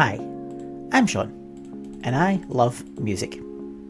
Hi, I'm Sean, and I love music.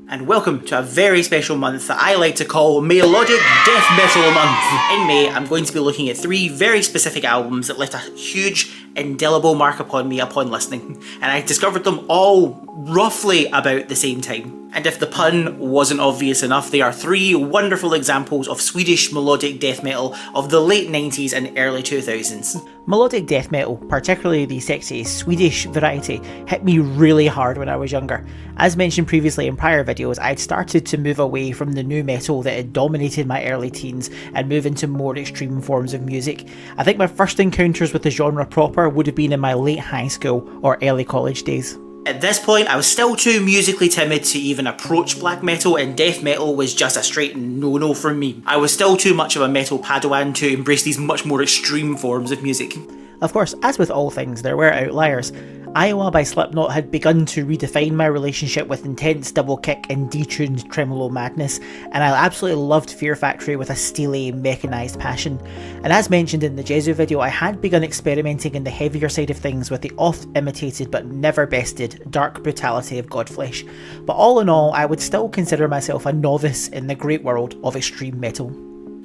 And welcome to a very special month that I like to call May-lodic Death Metal month. In May, I'm going to be looking at 3 very specific albums that left a huge, indelible mark upon me upon listening, and I discovered them all roughly about the same time. And if the pun wasn't obvious enough, they are 3 wonderful examples of Swedish melodic death metal of the late 90s and early 2000s. Melodic death metal, particularly the sexy Swedish variety, hit me really hard when I was younger. As mentioned previously in prior videos, I'd started to move away from the nu metal that had dominated my early teens and move into more extreme forms of music. I think my first encounters with the genre proper would have been in my late high school or early college days. At this point, I was still too musically timid to even approach black metal, and death metal was just a straight no-no from me. I was still too much of a metal padawan to embrace these much more extreme forms of music. Of course, as with all things, there were outliers. Iowa by Slipknot had begun to redefine my relationship with intense double kick and detuned tremolo madness, and I absolutely loved Fear Factory with a steely, mechanised passion. And as mentioned in the Jesu video, I had begun experimenting in the heavier side of things with the oft-imitated but never bested dark brutality of Godflesh. But all in all, I would still consider myself a novice in the great world of extreme metal.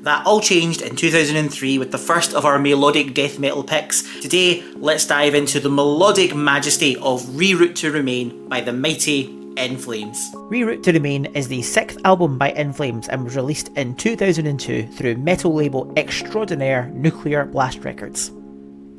That all changed in 2003 with the first of our melodic death metal picks. Today, let's dive into the melodic majesty of Reroute to Remain by the mighty In Flames. Reroute to Remain is the 6th album by In Flames and was released in 2002 through metal label extraordinaire Nuclear Blast Records.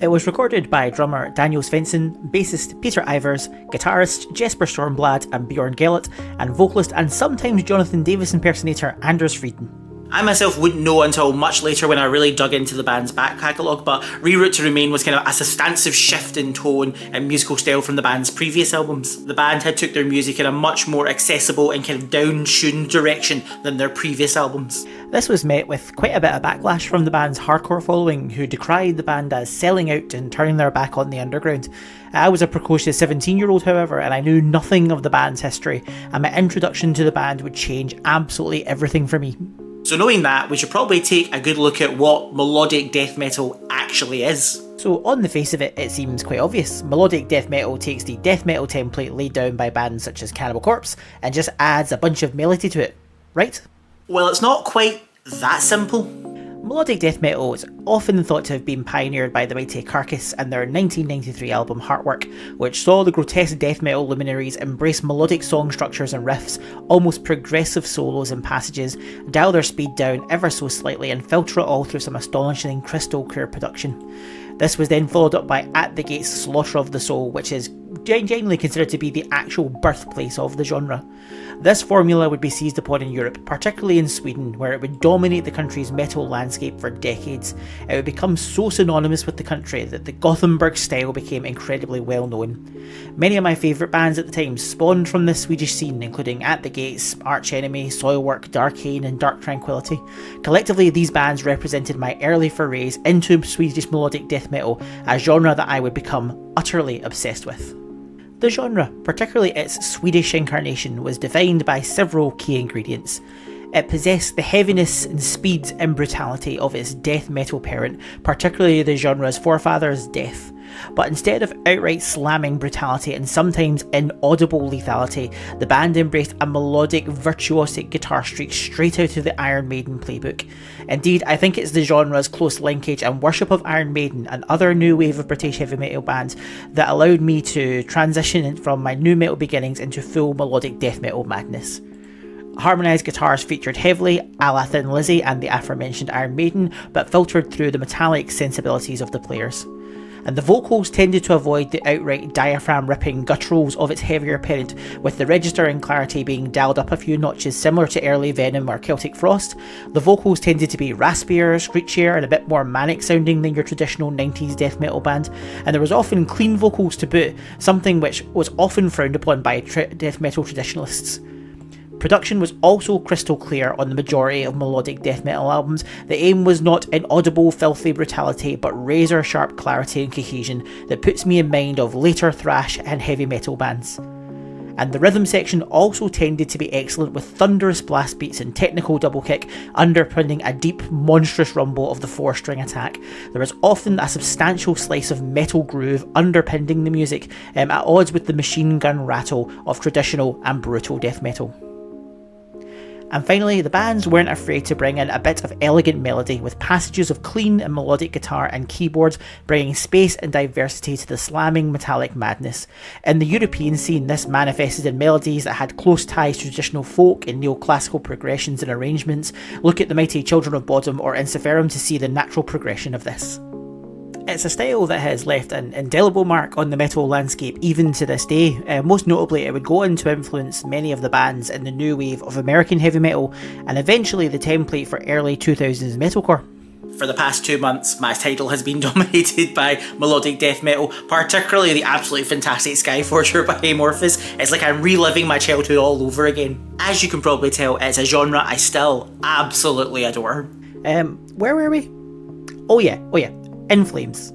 It was recorded by drummer Daniel Svensson, bassist Peter Ivers, guitarist Jesper Stormblad and Bjorn Gellert, and vocalist and sometimes Jonathan Davis impersonator Anders Frieden. I myself wouldn't know until much later when I really dug into the band's back catalogue, but Reroute to Remain was kind of a substantive shift in tone and musical style from the band's previous albums. The band had took their music in a much more accessible and kind of down-tuned direction than their previous albums. This was met with quite a bit of backlash from the band's hardcore following, who decried the band as selling out and turning their back on the underground. I was a precocious 17-year-old, however, and I knew nothing of the band's history, and my introduction to the band would change absolutely everything for me. So knowing that, we should probably take a good look at what melodic death metal actually is. So on the face of it, it seems quite obvious. Melodic death metal takes the death metal template laid down by bands such as Cannibal Corpse and just adds a bunch of melody to it, right? Well, it's not quite that simple. Melodic death metal is often thought to have been pioneered by the mighty Carcass and their 1993 album Heartwork, which saw the grotesque death metal luminaries embrace melodic song structures and riffs, almost progressive solos and passages, dial their speed down ever so slightly and filter it all through some astonishing crystal clear production. This was then followed up by At the Gates' Slaughter of the Soul, which is genuinely considered to be the actual birthplace of the genre. This formula would be seized upon in Europe, particularly in Sweden, where it would dominate the country's metal landscape for decades. It would become so synonymous with the country that the Gothenburg style became incredibly well known. Many of my favourite bands at the time spawned from this Swedish scene, including At the Gates, Arch Enemy, Soilwork, Darkane and Dark Tranquillity. Collectively, these bands represented my early forays into Swedish melodic death metal, a genre that I would become utterly obsessed with. The genre, particularly its Swedish incarnation, was defined by several key ingredients. It possessed the heaviness and speed and brutality of its death metal parent, particularly the genre's forefathers, death. But instead of outright slamming brutality and sometimes inaudible lethality, the band embraced a melodic, virtuosic guitar streak straight out of the Iron Maiden playbook. Indeed, I think it's the genre's close linkage and worship of Iron Maiden and other new wave of British heavy metal bands that allowed me to transition from my nu metal beginnings into full melodic death metal madness. Harmonised guitars featured heavily, a la Thin Lizzy and the aforementioned Iron Maiden, but filtered through the metallic sensibilities of the players. And the vocals tended to avoid the outright diaphragm-ripping gutturals of its heavier parent, with the register and clarity being dialed up a few notches similar to early Venom or Celtic Frost. The vocals tended to be raspier, screechier and a bit more manic sounding than your traditional 90s death metal band, and there was often clean vocals to boot, something which was often frowned upon by death metal traditionalists. Production was also crystal clear on the majority of melodic death metal albums. The aim was not inaudible, filthy brutality, but razor sharp clarity and cohesion that puts me in mind of later thrash and heavy metal bands. and the rhythm section also tended to be excellent with thunderous blast beats and technical double kick underpinning a deep, monstrous rumble of the 4-string attack. There was often a substantial slice of metal groove underpinning the music, at odds with the machine gun rattle of traditional and brutal death metal. And finally, the bands weren't afraid to bring in a bit of elegant melody with passages of clean and melodic guitar and keyboards, bringing space and diversity to the slamming metallic madness. In the European scene, this manifested in melodies that had close ties to traditional folk and neoclassical progressions and arrangements. Look at the Mighty Children of Bodom or Insiferum to see the natural progression of this. It's a style that has left an indelible mark on the metal landscape even to this day. Most notably, it would go on to influence many of the bands in the new wave of American heavy metal, and eventually the template for early 2000s metalcore. For the past 2 months, my title has been dominated by melodic death metal, particularly the absolutely fantastic Skyforger by Amorphous. It's like I'm reliving my childhood all over again. As you can probably tell, it's a genre I still absolutely adore. Where were we? Oh yeah. In Flames.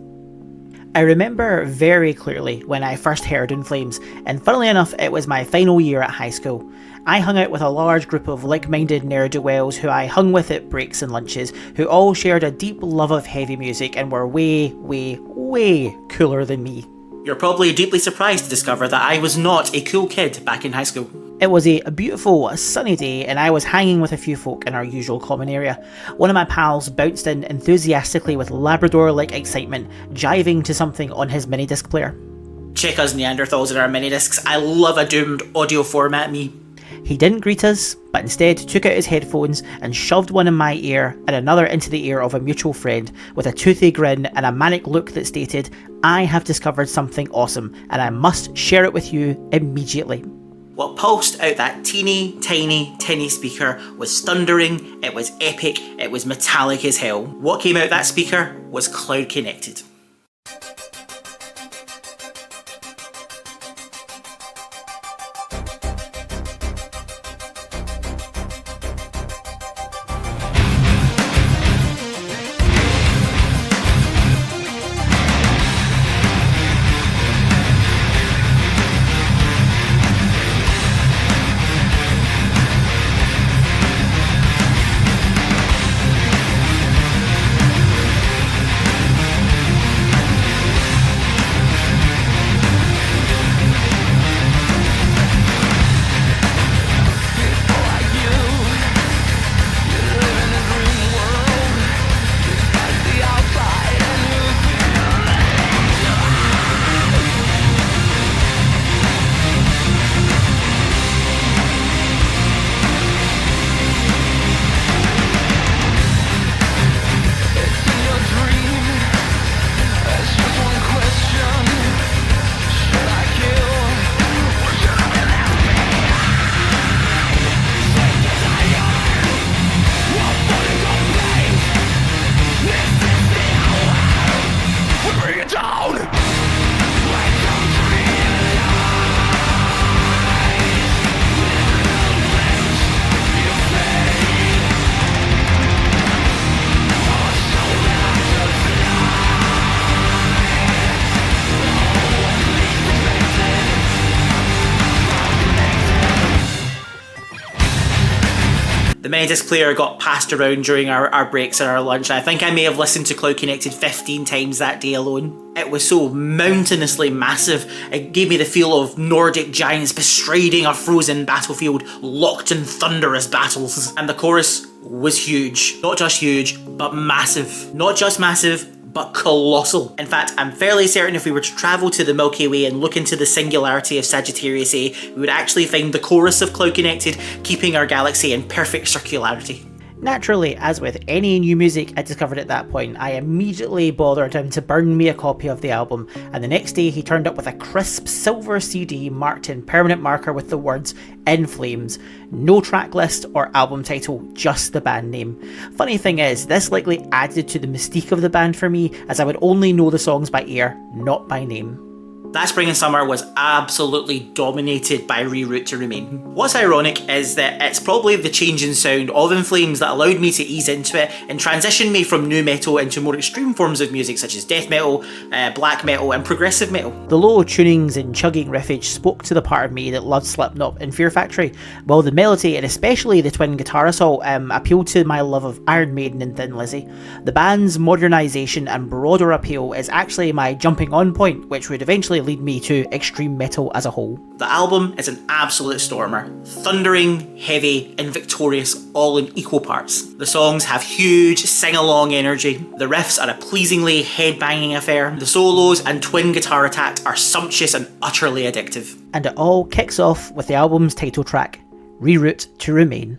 I remember very clearly when I first heard In Flames, and funnily enough it was my final year at high school. I hung out with a large group of like-minded ne'er-do-wells who I hung with at breaks and lunches, who all shared a deep love of heavy music and were way cooler than me. You're probably deeply surprised to discover that I was not a cool kid back in high school. It was a beautiful, sunny day and I was hanging with a few folk in our usual common area. One of my pals bounced in enthusiastically with Labrador-like excitement, jiving to something on his mini-disc player. Check us Neanderthals in our mini-discs. I love a doomed audio format me. He didn't greet us, but instead took out his headphones and shoved one in my ear and another into the ear of a mutual friend with a toothy grin and a manic look that stated, "I have discovered something awesome and I must share it with you immediately." What pulsed out that teeny, tiny speaker was thundering, it was epic, it was metallic as hell. What came out that speaker was cloud connected. The mini-disc player got passed around during our breaks and our lunch. I think I may have listened to Cloud Connected 15 times that day alone. It was so mountainously massive, it gave me the feel of Nordic giants bestriding a frozen battlefield, locked in thunderous battles. And the chorus was huge. Not just huge, but massive. Not just massive, but colossal. In fact, I'm fairly certain if we were to travel to the Milky Way and look into the singularity of Sagittarius A, we would actually find the chorus of Cloud Connected keeping our galaxy in perfect circularity. Naturally, as with any new music I discovered at that point, I immediately bothered him to burn me a copy of the album, and the next day he turned up with a crisp silver CD marked in permanent marker with the words In Flames. No track list or album title, just the band name. Funny thing is, this likely added to the mystique of the band for me, as I would only know the songs by ear, not by name. That spring and summer was absolutely dominated by Reroute to Remain. What's ironic is that it's probably the change in sound of In Flames that allowed me to ease into it and transition me from nu metal into more extreme forms of music such as death metal, black metal and progressive metal. The low tunings and chugging riffage spoke to the part of me that loved Slipknot and Fear Factory, while the melody and especially the twin guitar assault appealed to my love of Iron Maiden and Thin Lizzy. The band's modernisation and broader appeal is actually my jumping on point, which would eventually lead me to extreme metal as a whole. The album is an absolute stormer, thundering, heavy and victorious all in equal parts. The songs have huge sing-along energy, the riffs are a pleasingly head-banging affair, the solos and twin guitar attacks are sumptuous and utterly addictive. And it all kicks off with the album's title track, Reroute to Remain.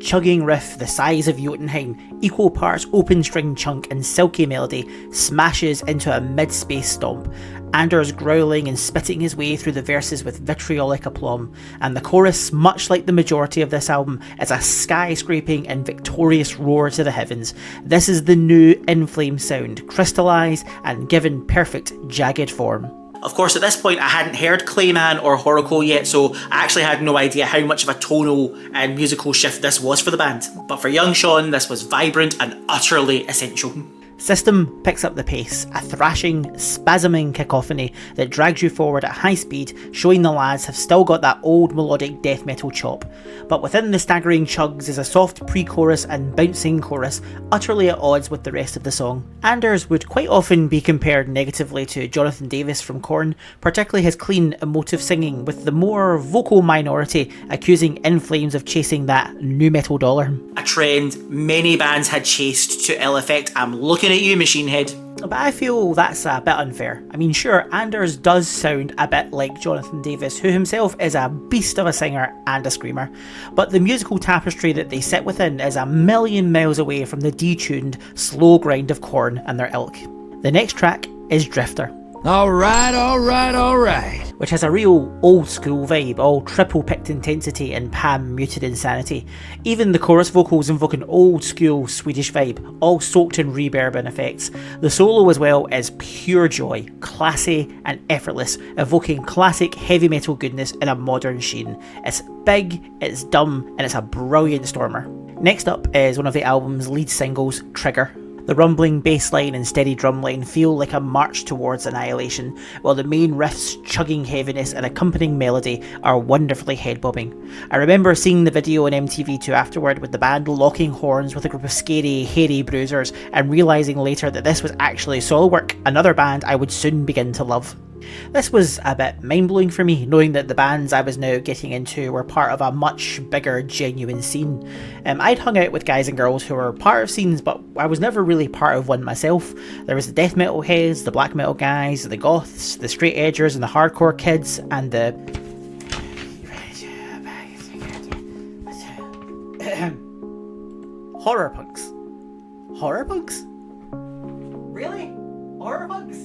Chugging riff the size of Jotunheim, equal parts open string chunk and silky melody, smashes into a mid-space stomp, Anders growling and spitting his way through the verses with vitriolic aplomb, and the chorus, much like the majority of this album, is a skyscraping and victorious roar to the heavens. This is the new In Flames sound, crystallised and given perfect jagged form. Of course, at this point I hadn't heard Clayman or Horacle yet, so I actually had no idea how much of a tonal and musical shift this was for the band. But for young Sean, this was vibrant and utterly essential. System picks up the pace, a thrashing, spasming cacophony that drags you forward at high speed, showing the lads have still got that old melodic death metal chop. But within the staggering chugs is a soft pre-chorus and bouncing chorus, utterly at odds with the rest of the song. Anders would quite often be compared negatively to Jonathan Davis from Korn, particularly his clean, emotive singing, with the more vocal minority accusing In Flames of chasing that nu metal dollar. A trend many bands had chased to ill effect. I'm looking at you, Machine Head. But I feel that's a bit unfair. I mean, sure, Anders does sound a bit like Jonathan Davis, who himself is a beast of a singer and a screamer, but the musical tapestry that they sit within is a million miles away from the detuned, slow grind of Korn and their ilk. The next track is Drifter. Alright. Which has a real old school vibe, all triple picked intensity and Pam muted insanity. Even the chorus vocals invoke an old school Swedish vibe, all soaked in reverb and effects. The solo as well is pure joy, classy and effortless, evoking classic heavy metal goodness in a modern sheen. It's big, it's dumb, and it's a brilliant stormer. Next up is one of the album's lead singles, Trigger. The rumbling bass line and steady drum line feel like a march towards annihilation, while the main riff's chugging heaviness and accompanying melody are wonderfully head-bobbing. I remember seeing the video on MTV2 afterward with the band locking horns with a group of scary, hairy bruisers and realising later that this was actually solo work, another band I would soon begin to love. This was a bit mind-blowing for me, knowing that the bands I was now getting into were part of a much bigger, genuine scene. I'd hung out with guys and girls who were part of scenes, but I was never really part of one myself. There was the death metal heads, the black metal guys, the goths, the straight edgers and the hardcore kids, and the... horror punks. Horror punks? Really? Horror punks?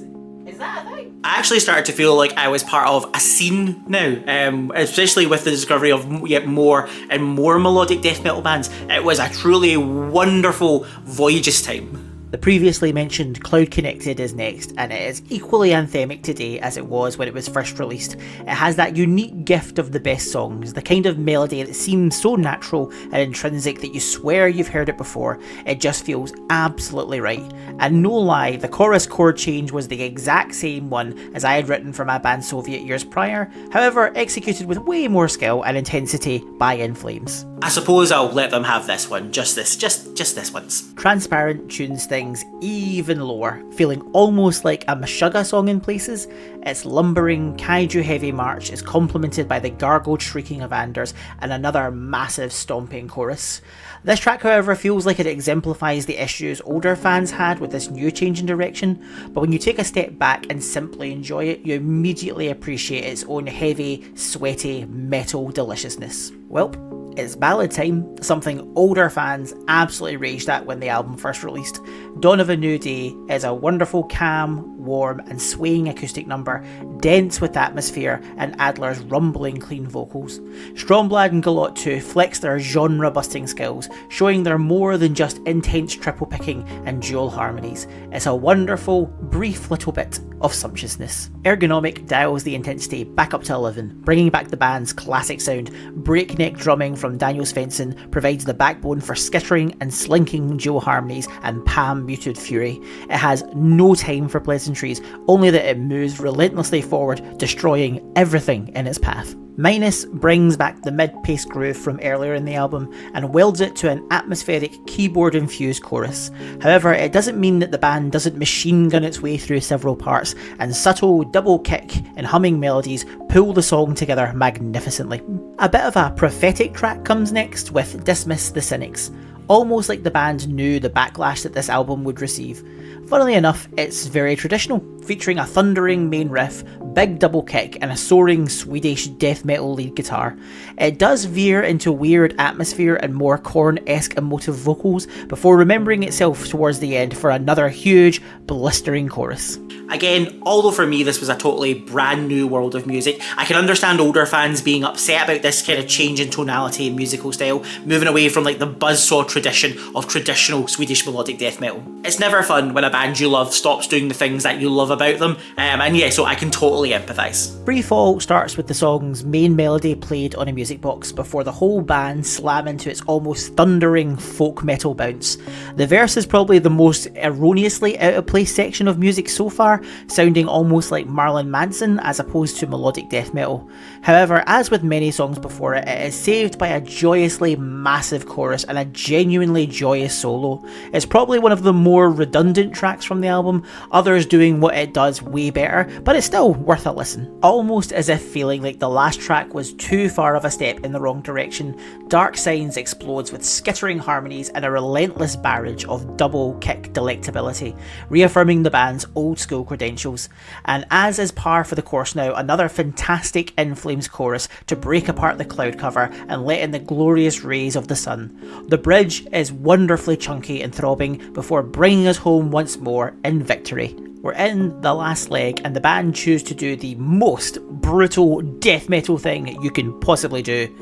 Is that a thing? I actually started to feel like I was part of a scene now, especially with the discovery of yet more and more melodic death metal bands. It was a truly wonderful Voyages time. The previously mentioned Cloud Connected is next, and it is equally anthemic today as it was when it was first released. It has that unique gift of the best songs, the kind of melody that seems so natural and intrinsic that you swear you've heard it before. It just feels absolutely right. And no lie, the chorus chord change was the exact same one as I had written for my band Soviet years prior, however executed with way more skill and intensity by In Flames. I suppose I'll let them have this one, just this once. Transparent tunes things even lower, feeling almost like a Meshuggah song in places. Its lumbering, kaiju heavy march is complemented by the gargled shrieking of Anders and another massive stomping chorus. This track, however, feels like it exemplifies the issues older fans had with this new change in direction, but when you take a step back and simply enjoy it, you immediately appreciate its own heavy, sweaty, metal deliciousness. Welp, it's ballad time, something older fans absolutely raged at when the album first released. Dawn of a New Day is a wonderful, calm, warm and swaying acoustic number, dense with atmosphere and Adler's rumbling clean vocals. Stromblad and Galot 2 flex their genre-busting skills, showing they're more than just intense triple picking and dual harmonies. It's a wonderful, brief little bit of sumptuousness. Ergonomic dials the intensity back up to 11, bringing back the band's classic sound. Breakneck drumming from Daniel Svensson provides the backbone for skittering and slinking dual harmonies and pan-muted fury. It has no time for pleasantries, only that it moves relentlessly forward, destroying everything in its path. Minus brings back the mid-paced groove from earlier in the album and welds it to an atmospheric keyboard-infused chorus. However, it doesn't mean that the band doesn't machine gun its way through several parts, and subtle double kick and humming melodies pull the song together magnificently. A bit of a prophetic track comes next with Dismiss the Cynics, almost like the band knew the backlash that this album would receive. Funnily enough, it's very traditional, featuring a thundering main riff, big double kick and a soaring Swedish death metal lead guitar. It does veer into weird atmosphere and more Korn-esque emotive vocals before remembering itself towards the end for another huge, blistering chorus. Again, although for me this was a totally brand new world of music, I can understand older fans being upset about this kind of change in tonality and musical style, moving away from like the buzzsaw tradition of traditional Swedish melodic death metal. It's never fun when a band you love stops doing the things that you love about them, and yeah, so I can totally empathise. Freefall starts with the song's main melody played on a music box before the whole band slam into its almost thundering folk metal bounce. The verse is probably the most erroneously out of place section of music so far, sounding almost like Marilyn Manson as opposed to melodic death metal. However, as with many songs before it, it is saved by a joyously massive chorus and a genuinely joyous solo. It's probably one of the more redundant tracks from the album, others doing what it does way better, but it's still worth a listen. Almost as if feeling like the last track was too far of a step in the wrong direction, Dark Signs explodes with skittering harmonies and a relentless barrage of double kick delectability, reaffirming the band's old school credentials. And as is par for the course now, another fantastic In Flames chorus to break apart the cloud cover and let in the glorious rays of the sun. The bridge is wonderfully chunky and throbbing before bringing us home once more in victory. We're in the last leg and the band choose to do the most brutal death metal thing you can possibly do.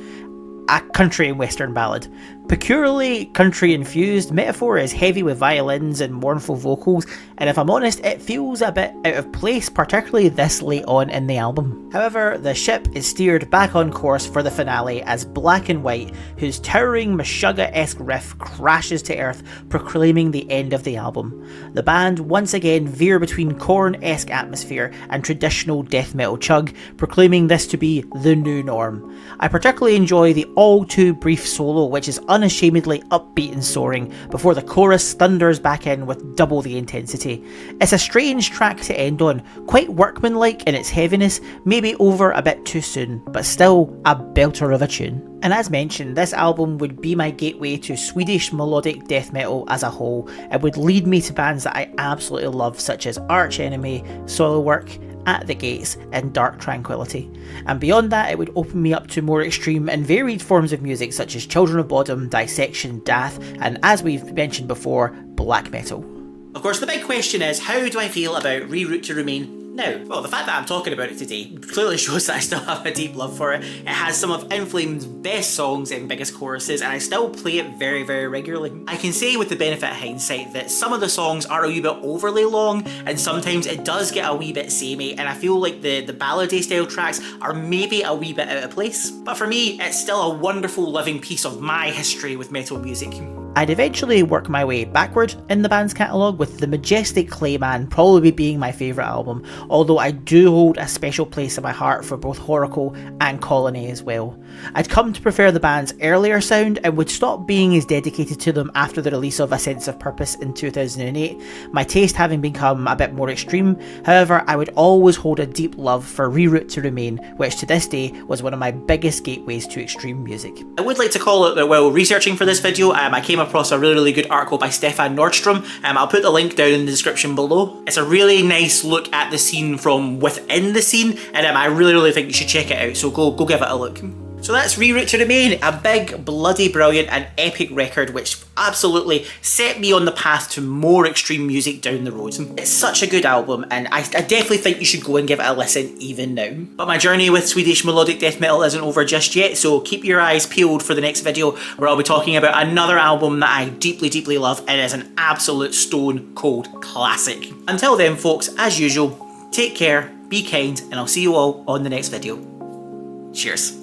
A country and western ballad. Peculiarly country infused, Metaphor is heavy with violins and mournful vocals, and if I'm honest, it feels a bit out of place, particularly this late on in the album. However, the ship is steered back on course for the finale as Black and White, whose towering Meshuggah-esque riff crashes to earth, proclaiming the end of the album. The band once again veer between Korn-esque atmosphere and traditional death metal chug, proclaiming this to be the new norm. I particularly enjoy the all too brief solo which is unashamedly upbeat and soaring before the chorus thunders back in with double the intensity. It's a strange track to end on, quite workmanlike in its heaviness, maybe over a bit too soon, but still a belter of a tune. And as mentioned, this album would be my gateway to Swedish melodic death metal as a whole. It would lead me to bands that I absolutely love such as Arch Enemy, Soilwork, At the Gates and Dark Tranquillity. And beyond that, it would open me up to more extreme and varied forms of music such as Children of Bodom, Dissection, Death, and as we've mentioned before, black metal. Of course, the big question is, how do I feel about Reroute to Remain now? Well, the fact that I'm talking about it today clearly shows that I still have a deep love for it. It has some of In Flames' best songs and biggest choruses, and I still play it very, very regularly. I can say with the benefit of hindsight that some of the songs are a wee bit overly long, and sometimes it does get a wee bit samey, and I feel like the ballady style tracks are maybe a wee bit out of place. But for me, it's still a wonderful living piece of my history with metal music. I'd eventually work my way backward in the band's catalogue, with the majestic Clayman probably being my favourite album, although I do hold a special place in my heart for both Horacle and Colony as well. I'd come to prefer the band's earlier sound and would stop being as dedicated to them after the release of A Sense of Purpose in 2008, my taste having become a bit more extreme. However, I would always hold a deep love for Reroute to Remain, which to this day was one of my biggest gateways to extreme music. I would like to call it that while researching for this video, I came across a really good article by Stefan Nordstrom. I'll put the link down in the description below. It's a really nice look at the scene from within the scene, and I really think you should check it out, so go give it a look. So that's Reroute to Remain, a big, bloody brilliant and epic record which absolutely set me on the path to more extreme music down the road. It's such a good album, and I definitely think you should go and give it a listen even now. But my journey with Swedish melodic death metal isn't over just yet, so keep your eyes peeled for the next video where I'll be talking about another album that I deeply love and is an absolute stone cold classic. Until then folks, as usual, take care, be kind, and I'll see you all on the next video. Cheers.